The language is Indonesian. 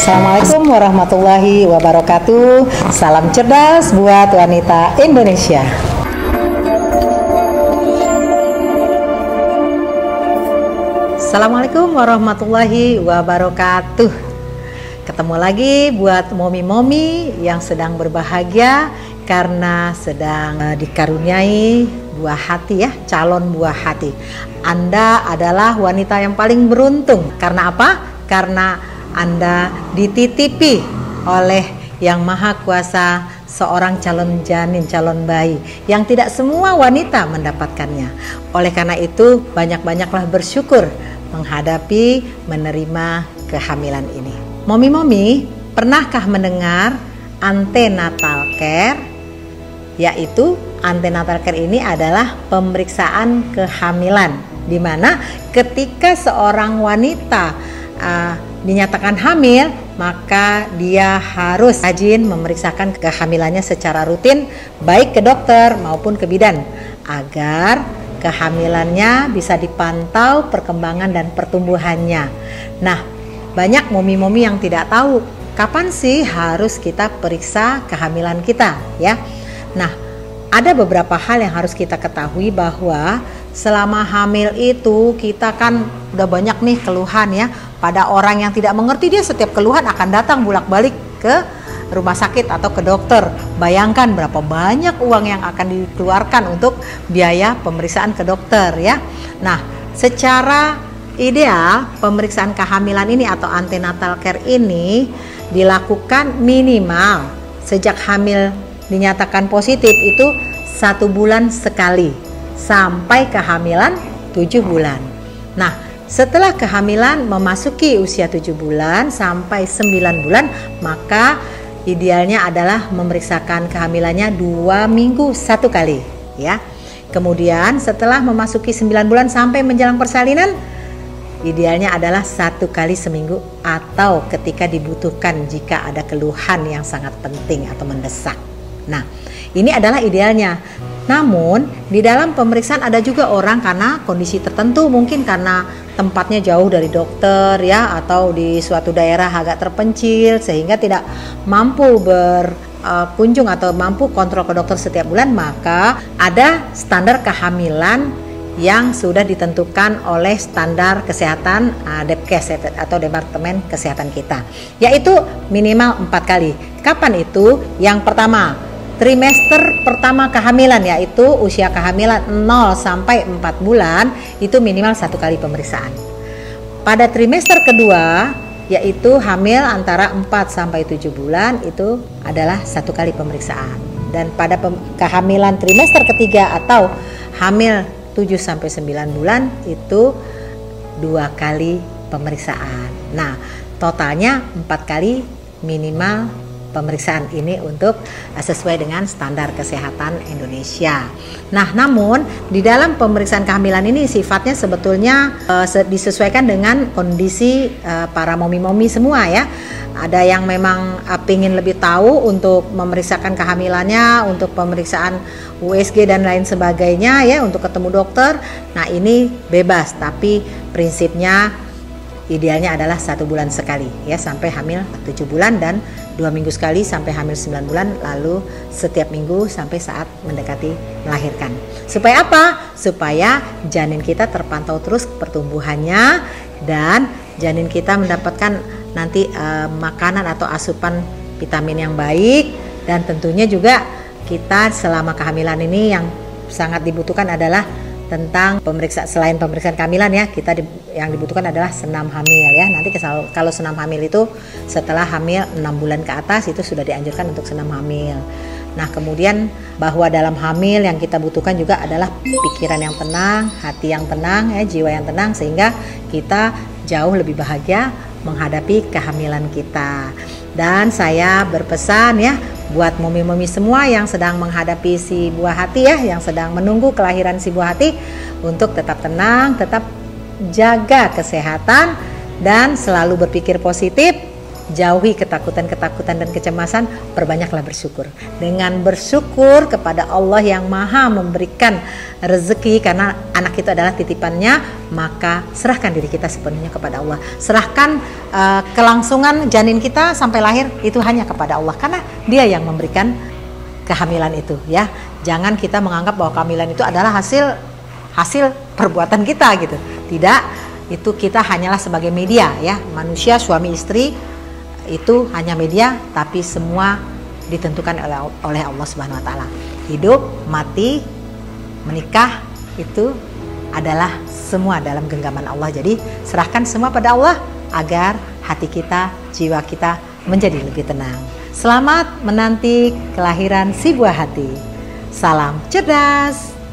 Assalamualaikum warahmatullahi wabarakatuh. Salam cerdas buat wanita Indonesia. Assalamualaikum warahmatullahi wabarakatuh. Ketemu lagi buat momi-momi yang sedang berbahagia karena sedang dikaruniai buah hati ya, calon buah hati. Anda adalah wanita yang paling beruntung. Karena apa? Karena Anda dititipi oleh Yang Maha Kuasa seorang calon janin, calon bayi yang tidak semua wanita mendapatkannya. Oleh karena itu, banyak-banyaklah bersyukur menghadapi menerima kehamilan ini. Momi-momi, pernahkah mendengar antenatal care? Yaitu antenatal care ini adalah pemeriksaan kehamilan, di mana ketika seorang wanita dinyatakan hamil, maka dia harus rajin memeriksakan kehamilannya secara rutin, baik ke dokter maupun ke bidan, agar kehamilannya bisa dipantau perkembangan dan pertumbuhannya. Nah, banyak momi-momi yang tidak tahu kapan sih harus kita periksa kehamilan kita ya. Nah, ada beberapa hal yang harus kita ketahui bahwa selama hamil itu kita kan udah banyak nih keluhan ya. Pada orang yang tidak mengerti, dia setiap keluhan akan datang bolak-balik ke rumah sakit atau ke dokter. Bayangkan berapa banyak uang yang akan dikeluarkan untuk biaya pemeriksaan ke dokter ya. Nah, secara ideal pemeriksaan kehamilan ini atau antenatal care ini dilakukan minimal sejak hamil dinyatakan positif itu 1 bulan sekali sampai kehamilan 7 bulan. Nah, setelah kehamilan memasuki usia 7 bulan sampai 9 bulan, maka idealnya adalah memeriksakan kehamilannya 2 minggu 1 kali ya. Kemudian setelah memasuki 9 bulan sampai menjelang persalinan, idealnya adalah 1 kali seminggu atau ketika dibutuhkan jika ada keluhan yang sangat penting atau mendesak. Nah, ini adalah idealnya. Namun di dalam pemeriksaan ada juga orang karena kondisi tertentu, mungkin karena tempatnya jauh dari dokter ya, atau di suatu daerah agak terpencil sehingga tidak mampu berkunjung atau mampu kontrol ke dokter setiap bulan, maka ada standar kehamilan yang sudah ditentukan oleh standar kesehatan Depkes atau Departemen Kesehatan kita, yaitu minimal 4 kali. Kapan itu? Yang pertama, trimester pertama kehamilan, yaitu usia kehamilan 0 sampai 4 bulan, itu minimal 1 kali pemeriksaan. Pada trimester kedua, yaitu hamil antara 4 sampai 7 bulan, itu adalah 1 kali pemeriksaan. Dan pada kehamilan trimester ketiga atau hamil 7 sampai 9 bulan, itu 2 kali pemeriksaan. Nah, totalnya 4 kali minimal pemeriksaan ini untuk sesuai dengan standar kesehatan Indonesia. Nah, namun di dalam pemeriksaan kehamilan ini sifatnya sebetulnya disesuaikan dengan kondisi para momi-momi semua ya. Ada yang memang ingin lebih tahu untuk memeriksakan kehamilannya, untuk pemeriksaan USG dan lain sebagainya ya, untuk ketemu dokter. Nah, ini bebas, tapi prinsipnya idealnya adalah 1 bulan sekali ya, sampai hamil 7 bulan dan 2 minggu sekali sampai hamil 9 bulan, lalu setiap minggu sampai saat mendekati melahirkan. Supaya apa? Supaya janin kita terpantau terus pertumbuhannya dan janin kita mendapatkan nanti makanan atau asupan vitamin yang baik. Dan tentunya juga kita selama kehamilan ini yang sangat dibutuhkan adalah tentang selain pemeriksaan kehamilan ya, yang dibutuhkan adalah senam hamil ya. Nanti kalau senam hamil itu setelah hamil 6 bulan ke atas itu sudah dianjurkan untuk senam hamil. Nah, kemudian bahwa dalam hamil yang kita butuhkan juga adalah pikiran yang tenang, hati yang tenang ya, jiwa yang tenang, sehingga kita jauh lebih bahagia menghadapi kehamilan kita. Dan saya berpesan ya buat momi-momi semua yang sedang menghadapi si buah hati ya, yang sedang menunggu kelahiran si buah hati, untuk tetap tenang, tetap jaga kesehatan dan selalu berpikir positif jauhi ketakutan-ketakutan dan kecemasan, perbanyaklah bersyukur. Dengan bersyukur kepada Allah yang maha memberikan rezeki, karena anak itu adalah titipannya, maka serahkan diri kita sepenuhnya kepada Allah. Serahkan kelangsungan janin kita sampai lahir itu hanya kepada Allah, karena Dia yang memberikan kehamilan itu, ya. Jangan kita menganggap bahwa kehamilan itu adalah hasil perbuatan kita gitu. Tidak, itu kita hanyalah sebagai media, ya. Manusia, suami istri itu hanya media, tapi semua ditentukan oleh Allah Subhanahu wa taala. Hidup, mati, menikah itu adalah semua dalam genggaman Allah. Jadi serahkan semua pada Allah agar hati kita, jiwa kita menjadi lebih tenang. Selamat menanti kelahiran si buah hati. Salam cerdas.